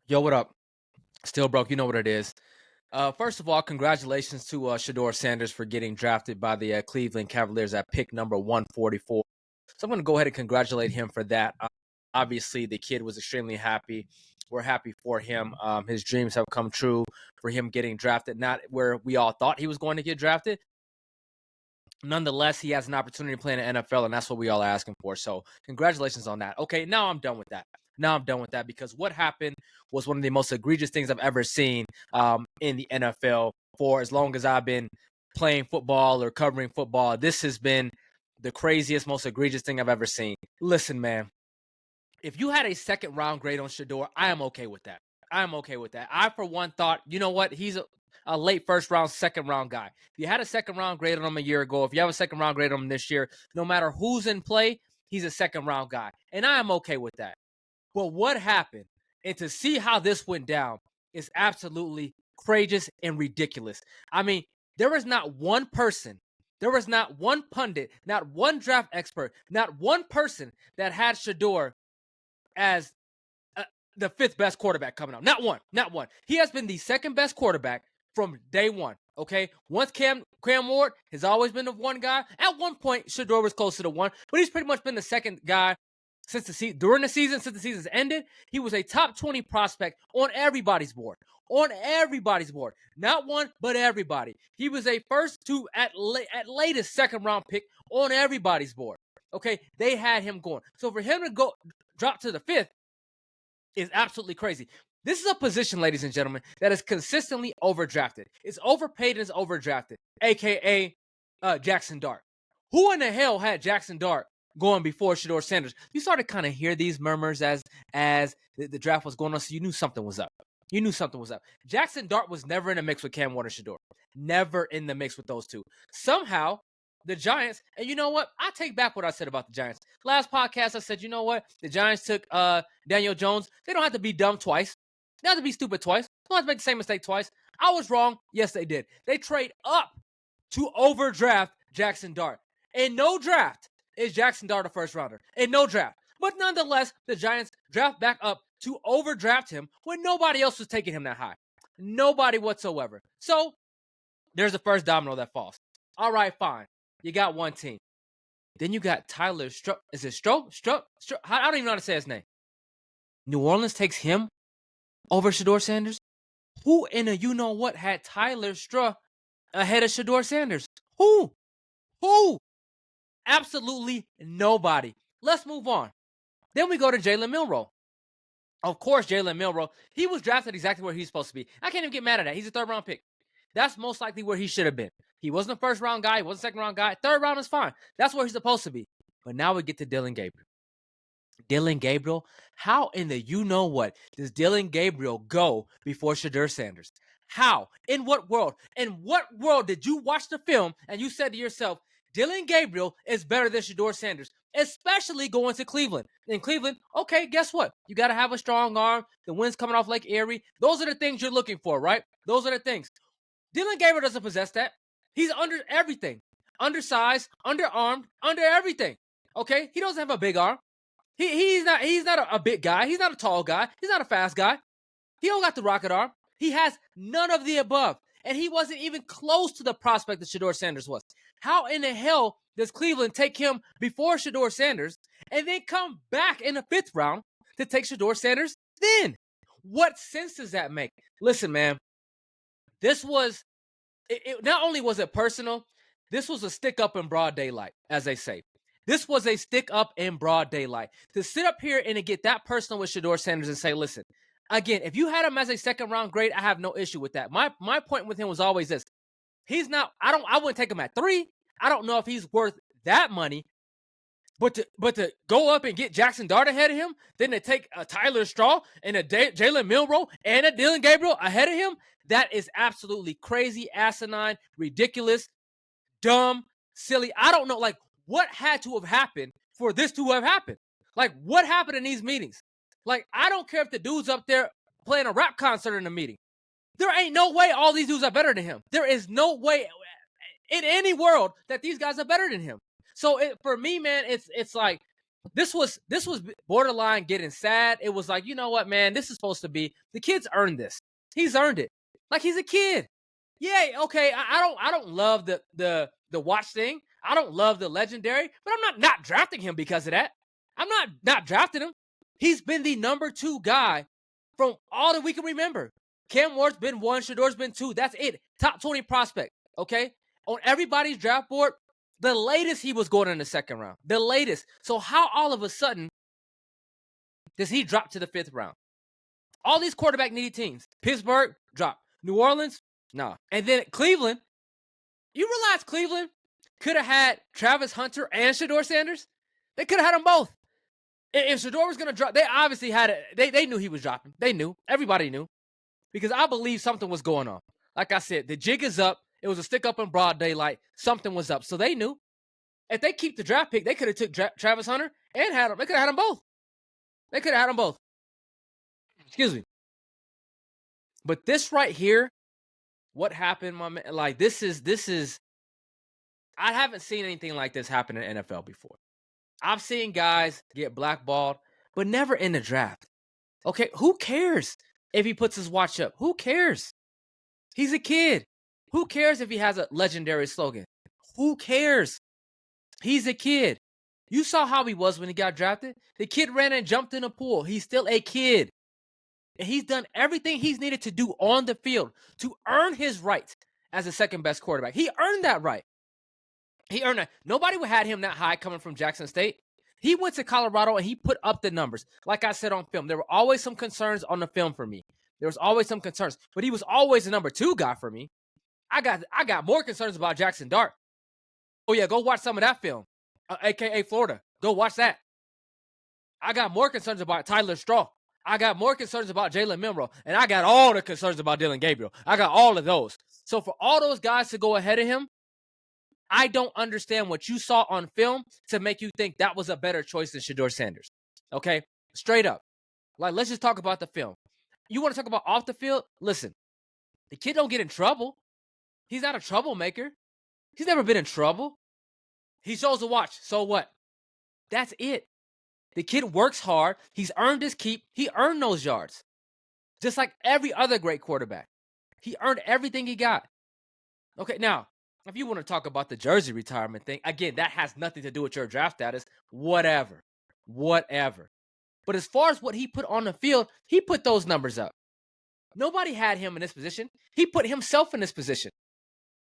Yo, what up? Still broke. You know what it is. First of all, congratulations to Shador Sanders for getting drafted by the Cleveland Cavaliers at pick number 144. So I'm going to go ahead and congratulate him for that. Obviously, the kid was extremely happy. We're happy for him. His dreams have come true for him getting drafted, not where we all thought he was going to get drafted. Nonetheless, he has an opportunity to play in the NFL, and that's what we all asking for. So, congratulations on that. Okay, now I'm done with that. Now I'm done with that because what happened was one of the most egregious things I've ever seen in the NFL for as long as I've been playing football or covering football. This has been the craziest, most egregious thing I've ever seen. Listen, man, if you had a second round grade on Shador, I am okay with that. I am okay with that. I, for one, thought, you know what? He's a late first round, second round guy. If you had a second round grade on him a year ago, if you have a second round grade on him this year, no matter who's in play, he's a second round guy. And I am okay with that. But what happened, and to see how this went down, is absolutely courageous and ridiculous. I mean, there was not one person, there was not one pundit, not one draft expert, not one person that had Shador as the fifth best quarterback coming out. Not one. Not one. He has been the second best quarterback from day one. Okay. Once Cam Ward has always been the one guy. At one point, Shador was close to the one, but he's pretty much been the second guy since during the season, since the season's ended. He was a top 20 prospect on everybody's board. On everybody's board. Not one, but everybody. He was a first to at latest second round pick on everybody's board. Okay. They had him going. So for him to go drop to the fifth is absolutely crazy. This is a position, ladies and gentlemen, that is consistently overdrafted. It's overpaid and it's overdrafted, aka Jackson Dart. Who in the hell had Jackson Dart going before Shador Sanders? You started to kind of hear these murmurs as the draft was going on, so you knew something was up. You knew something was up. Jackson Dart was never in the mix with Cam Ward and Shador. Never in the mix with those two. Somehow, the Giants, and you know what? I take back what I said about the Giants. Last podcast, I said, you know what? The Giants took Daniel Jones. They don't have to be dumb twice. They don't have to be stupid twice. They don't have to make the same mistake twice. I was wrong. Yes, they did. They trade up to overdraft Jackson Dart. In no draft is Jackson Dart a first rounder. In no draft. But nonetheless, the Giants draft back up to overdraft him when nobody else was taking him that high. Nobody whatsoever. So there's the first domino that falls. All right, fine. You got one team. Then you got Tyler Struck. Is it Struck? I don't even know how to say his name. New Orleans takes him over Shador Sanders. Who in a you know what had Tyler Struck ahead of Shador Sanders? Who? Who? Absolutely nobody. Let's move on. Then we go to Jalen Milroe. Of course, Jalen Milroe. He was drafted exactly where he's supposed to be. I can't even get mad at that. He's a third round pick. That's most likely where he should have been. He wasn't a first round guy. He wasn't a second round guy. Third round is fine. That's where he's supposed to be. But now we get to Dillon Gabriel. Dillon Gabriel, how in the you know what does Dillon Gabriel go before Shador Sanders? How? In what world? In what world did you watch the film and you said to yourself, Dillon Gabriel is better than Shador Sanders, especially going to Cleveland? In Cleveland, okay, guess what? You got to have a strong arm. The wind's coming off Lake Erie. Those are the things you're looking for, right? Those are the things. Dillon Gabriel doesn't possess that. He's under everything. Undersized, underarmed, under everything. Okay? He doesn't have a big arm. He's not a big guy. He's not a tall guy. He's not a fast guy. He don't got the rocket arm. He has none of the above. And he wasn't even close to the prospect that Shador Sanders was. How in the hell does Cleveland take him before Shador Sanders and then come back in the fifth round to take Shador Sanders then? What sense does that make? Listen, man, this was, not only was it personal, this was a stick up in broad daylight, as they say. This was a stick up in broad daylight. To sit up here and to get that personal with Shador Sanders and say, listen, again, if you had him as a second round grade, I have no issue with that. My point with him was always this. He's not, I wouldn't take him at 3. I don't know if he's worth that money. But to go up and get Jackson Dart ahead of him, then to take a Tyler Straw and a Jalen Milroe and a Dillon Gabriel ahead of him, that is absolutely crazy, asinine, ridiculous, dumb, silly. I don't know, like, what had to have happened for this to have happened? Like, what happened in these meetings? Like, I don't care if the dude's up there playing a rap concert in a meeting. There ain't no way all these dudes are better than him. There is no way in any world that these guys are better than him. So for me, man, it's like This was borderline getting sad. It was like, you know what, man, this is supposed to be, the kid's earned this. He's earned it. Like, he's a kid. Yeah, okay. I don't love the watch thing. I don't love the legendary, but I'm not drafting him because of that. I'm not drafting him. He's been the number 2 guy from all that we can remember. Cam Ward's been 1, Shedor's been 2. That's it. Top 20 prospect. Okay, on everybody's draft board, the latest he was going in the second round. The latest. So how all of a sudden does he drop to the 5th round? All these quarterback needy teams. Pittsburgh, drop. New Orleans, nah. And then Cleveland, you realize Cleveland could have had Travis Hunter and Shedeur Sanders? They could have had them both. If Shedeur was going to drop, they obviously had it. They knew he was dropping. They knew. Everybody knew. Because I believe something was going on. Like I said, the jig is up. It was a stick up in broad daylight. Something was up. So they knew. If they keep the draft pick, they could have took Travis Hunter and had him. They could have had them both. They could have had them both. Excuse me. But this right here, what happened, my man? Like, this is. I haven't seen anything like this happen in NFL before. I've seen guys get blackballed, but never in the draft. Okay, who cares if he puts his watch up? Who cares? He's a kid. Who cares if he has a legendary slogan? Who cares? He's a kid. You saw how he was when he got drafted. The kid ran and jumped in a pool. He's still a kid. And he's done everything he's needed to do on the field to earn his right as the second best quarterback. He earned that right. He earned that. Nobody would have him that high coming from Jackson State. He went to Colorado and he put up the numbers. Like I said on film, there were always some concerns on the film for me. There was always some concerns, but he was always the number 2 guy for me. I got more concerns about Jackson Dart. Oh yeah, go watch some of that film, aka Florida. Go watch that. I got more concerns about Tyler Straw. I got more concerns about Jalen Milroe, and I got all the concerns about Dylan Gabriel. I got all of those. So for all those guys to go ahead of him, I don't understand what you saw on film to make you think that was a better choice than Shedeur Sanders. Okay? Straight up. Like, let's just talk about the film. You want to talk about off the field? Listen, the kid don't get in trouble. He's not a troublemaker. He's never been in trouble. He shows a watch. So what? That's it. The kid works hard. He's earned his keep. He earned those yards. Just like every other great quarterback. He earned everything he got. Okay, now, if you want to talk about the jersey retirement thing, again, that has nothing to do with your draft status. Whatever. But as far as what he put on the field, he put those numbers up. Nobody had him in this position. He put himself in this position.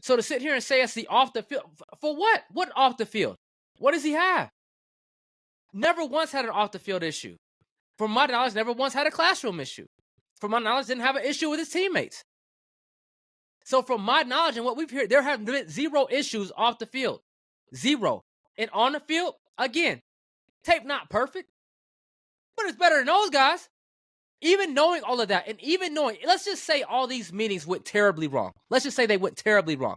So to sit here and say it's the off the field, for what? What off the field? What does he have? Never once had an off the field issue. From my knowledge, never once had a classroom issue. From my knowledge, didn't have an issue with his teammates. So from my knowledge and what we've heard, there have been 0 issues off the field. 0. And on the field, again, tape not perfect, but it's better than those guys. Even knowing all of that, and even knowing, let's just say all these meetings went terribly wrong. Let's just say they went terribly wrong.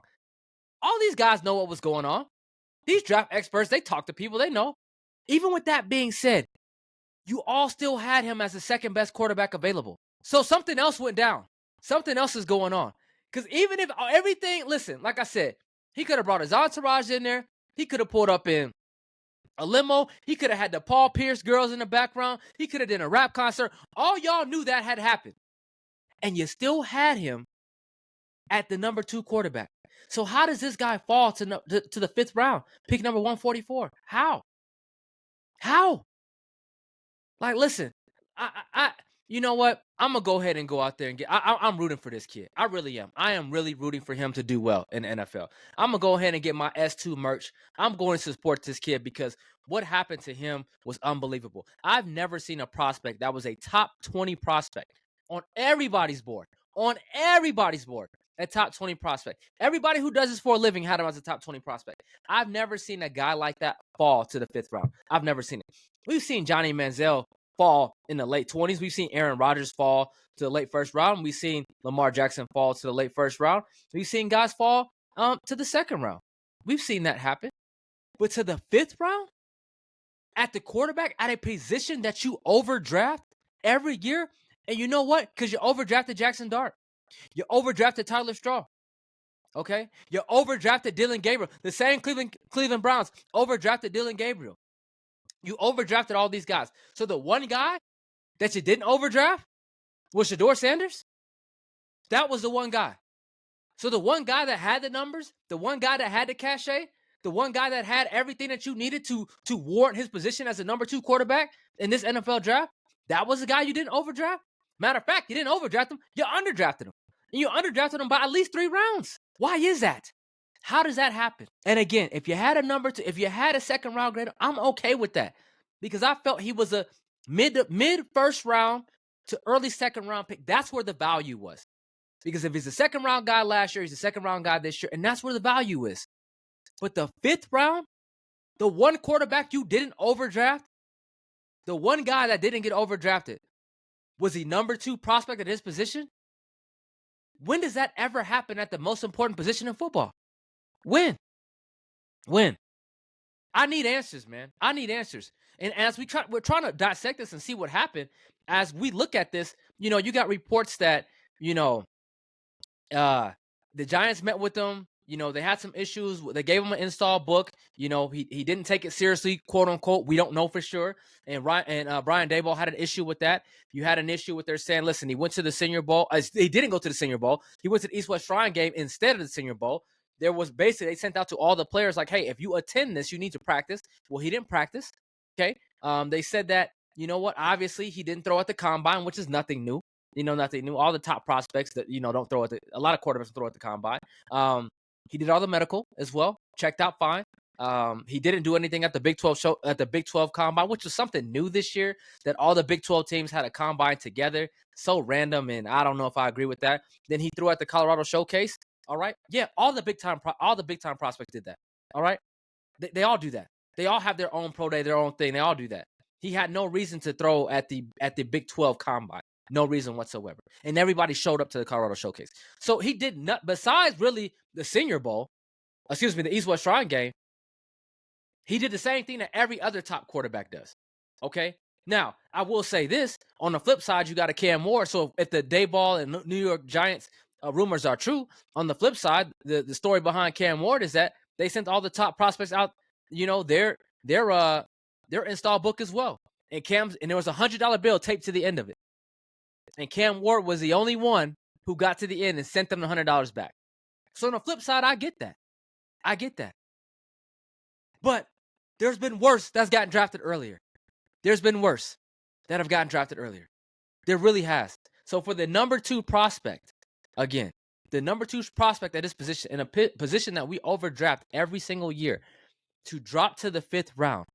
All these guys know what was going on. These draft experts, they talk to people, they know. Even with that being said, you all still had him as the second best quarterback available. So something else went down. Something else is going on. Because even if everything, listen, like I said, he could have brought his entourage in there. He could have pulled up in a limo. He could have had the Paul Pierce girls in the background. He could have done a rap concert. All y'all knew that had happened. And you still had him at the number 2 quarterback. So how does this guy fall to the 5th round? Pick number 144. How? Like, listen, I you know what? I'm going to go ahead and go out there and get, I'm rooting for this kid. I really am. I am really rooting for him to do well in the NFL. I'm going to go ahead and get my S2 merch. I'm going to support this kid because what happened to him was unbelievable. I've never seen a prospect that was a top 20 prospect on everybody's board. A top 20 prospect. Everybody who does this for a living had him as a top 20 prospect. I've never seen a guy like that fall to the 5th round. I've never seen it. We've seen Johnny Manziel fall in the late 20s. We've seen Aaron Rodgers fall to the late 1st round. We've seen Lamar Jackson fall to the late 1st round. We've seen guys fall to the 2nd round. We've seen that happen. But to the 5th round, at the quarterback, at a position that you overdraft every year, and you know what? Because you overdrafted Jackson Dart. You overdrafted Tyler Straw. Okay? You overdrafted Dylan Gabriel. The same Cleveland Browns overdrafted Dylan Gabriel. You overdrafted all these guys. So the one guy that you didn't overdraft was Shedeur Sanders. That was the one guy. So the one guy that had the numbers, the one guy that had the cachet, the one guy that had everything that you needed to warrant his position as a number 2 quarterback in this NFL draft, that was the guy you didn't overdraft. Matter of fact, you didn't overdraft him, you underdrafted him. And you underdrafted him by at least 3 rounds. Why is that? How does that happen? And again, if you had a number 2, if you had a second round grade, I'm okay with that. Because I felt he was a mid first round to early second round pick. That's where the value was. Because if he's a second round guy last year, he's a second round guy this year, and that's where the value is. But the 5th round, the one quarterback you didn't overdraft, the one guy that didn't get overdrafted, was he number 2 prospect at his position? When does that ever happen at the most important position in football? When? I need answers, man. I need answers. And as we're trying to dissect this and see what happened, as we look at this, you got reports that, the Giants met with them. They had some issues. They gave him an install book. He didn't take it seriously, quote unquote. We don't know for sure. And Brian Daboll had an issue with that. You had an issue with their saying, listen, he went to the Senior Bowl. He didn't go to the Senior Bowl. He went to the East-West Shrine game instead of the Senior Bowl. There was basically, they sent out to all the players like, hey, if you attend this, you need to practice. Well, he didn't practice. Okay. They said that, obviously he didn't throw at the combine, which is nothing new. Nothing new. All the top prospects that, don't throw at a lot of quarterbacks throw at the combine. He did all the medical as well. Checked out fine. He didn't do anything at the Big 12 show, at the Big 12 combine, which was something new this year, that all the Big 12 teams had a combine together. So random, and I don't know if I agree with that. Then he threw at the Colorado Showcase. All right. Yeah, all the big time prospects did that. All right. They all do that. They all have their own pro day, their own thing. They all do that. He had no reason to throw at the Big 12 combine. No reason whatsoever. And everybody showed up to the Colorado Showcase. So he did not, besides really the Senior Bowl, the East-West Shrine game, he did the same thing that every other top quarterback does. Okay? Now, I will say this. On the flip side, you got a Cam Ward. So if the Daboll and New York Giants rumors are true, on the flip side, the story behind Cam Ward is that they sent all the top prospects out, their install book as well. And there was $100 bill taped to the end of it. And Cam Ward was the only one who got to the end and sent them the $100 back. So on the flip side, I get that. But there's been worse that's gotten drafted earlier. There's been worse that have gotten drafted earlier. There really has. So for the number 2 prospect, again, the number 2 prospect at this position, in a position that we overdraft every single year, to drop to the 5th round,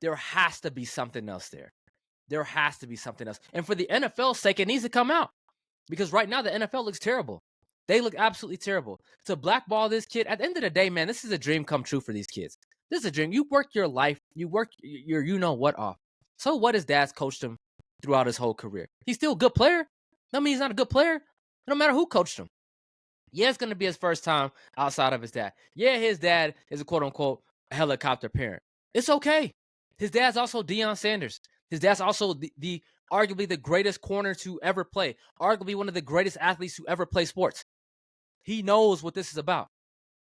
there has to be something else there. There has to be something else. And for the NFL's sake, it needs to come out. Because right now, the NFL looks terrible. They look absolutely terrible. To blackball this kid, at the end of the day, man, this is a dream come true for these kids. This is a dream. You work your life. You work your you-know-what off. So what his dad's coached him throughout his whole career? He's still a good player. I mean, he's not a good player. No matter who coached him. Yeah, it's going to be his first time outside of his dad. Yeah, his dad is a quote-unquote helicopter parent. It's okay. His dad's also Deion Sanders. His dad's also the arguably the greatest corner to ever play. Arguably one of the greatest athletes to ever play sports. He knows what this is about.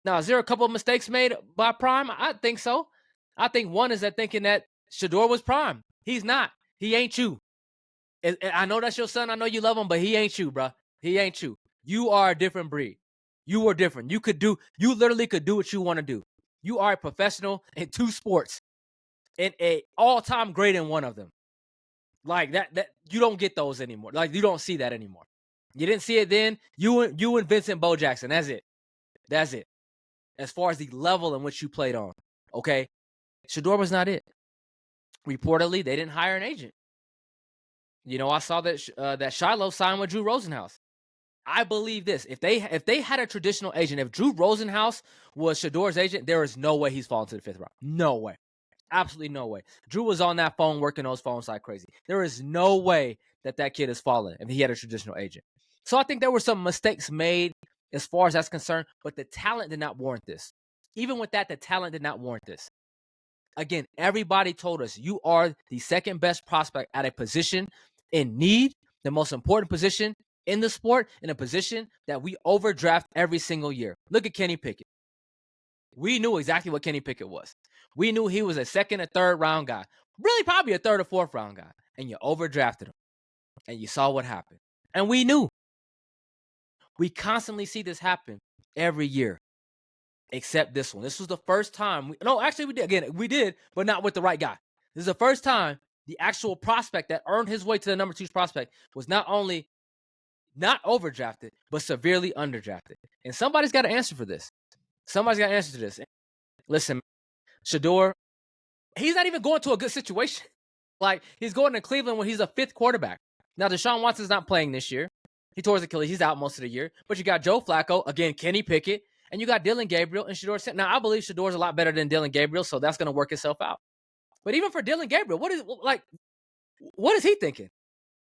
Now, is there a couple of mistakes made by Prime? I think so. I think one is that thinking that Shedeur was Prime. He's not. He ain't you. I know that's your son. I know you love him, but he ain't you, bro. He ain't you. You are a different breed. You are different. You literally could do what you want to do. You are a professional in 2 sports and a all-time great in one of them. Like that you don't get those anymore. Like you don't see that anymore. You didn't see it then. You and Vincent Bo Jackson. That's it. That's it. As far as the level in which you played on. Okay? Shedeur was not it. Reportedly, they didn't hire an agent. I saw that Shiloh signed with Drew Rosenhaus. I believe this. If they had a traditional agent, if Drew Rosenhaus was Shedeur's agent, there is no way he's fallen to the 5th round. No way. Absolutely no way. Drew was on that phone working those phones like crazy. There is no way that kid is fallen if he had a traditional agent. So I think there were some mistakes made as far as that's concerned, but the talent did not warrant this. Even with that, the talent did not warrant this. Again, everybody told us you are the second best prospect at a position in need, the most important position in the sport, in a position that we overdraft every single year. Look at Kenny Pickett. We knew exactly what Kenny Pickett was. We knew he was a second or third round guy, really probably a third or fourth round guy, and you overdrafted him, and you saw what happened. And we knew. We constantly see this happen every year, except this one. This was the first time. We did. Again, we did, but not with the right guy. This is the first time the actual prospect that earned his way to the number 2 prospect was not only not overdrafted, but severely underdrafted. And somebody's got to answer for this. Somebody's got to answer to this. Listen, Shedeur, he's not even going to a good situation. Like, he's going to Cleveland when he's a 5th quarterback. Now, Deshaun Watson's not playing this year. He tore his Achilles. He's out most of the year. But you got Joe Flacco, again, Kenny Pickett, and you got Dillon Gabriel and Shedeur. Now, I believe Shedeur's a lot better than Dillon Gabriel, so that's going to work itself out. But even for Dillon Gabriel, what is he thinking?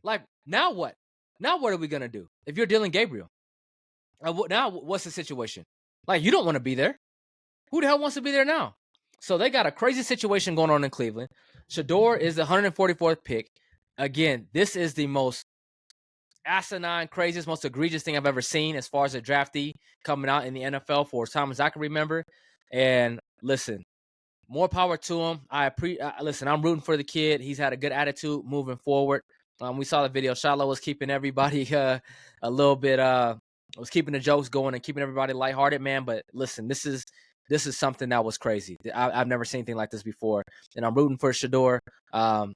Like, now what? Now what are we going to do if you're Dillon Gabriel? Now what's the situation? Like, you don't want to be there. Who the hell wants to be there now? So they got a crazy situation going on in Cleveland. Shedeur is the 144th pick. Again, this is the most asinine, craziest, most egregious thing I've ever seen as far as a draftee coming out in the NFL for as time as I can remember. And listen, more power to him. Listen, I'm rooting for the kid. He's had a good attitude moving forward. We saw the video. Shiloh was keeping everybody a little bit was keeping the jokes going and keeping everybody lighthearted, man. But listen, this is something that was crazy. I've never seen anything like this before, and I'm rooting for Shedeur.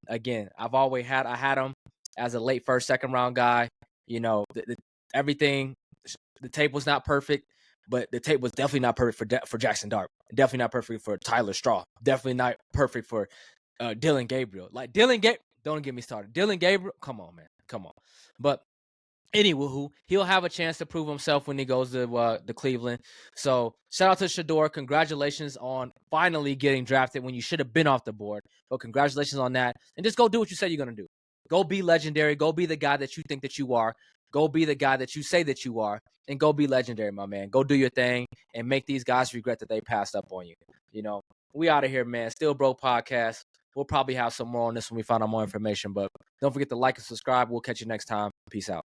Again, I had him as a late first, second round guy. You know, everything. The tape was not perfect, but the tape was definitely not perfect for Jackson Dart. Definitely not perfect for Tyler Straw. Definitely not perfect for Dillon Gabriel. Like Dillon Gabriel, don't get me started. Dillon Gabriel, come on, man, come on. But anywho, he'll have a chance to prove himself when he goes to Cleveland. So shout out to Shedeur. Congratulations on finally getting drafted when you should have been off the board. So congratulations on that. And just go do what you said you're going to do. Go be legendary. Go be the guy that you think that you are. Go be the guy that you say that you are. And go be legendary, my man. Go do your thing and make these guys regret that they passed up on you. You know, we out of here, man. Still Bro Podcast. We'll probably have some more on this when we find out more information. But don't forget to like and subscribe. We'll catch you next time. Peace out.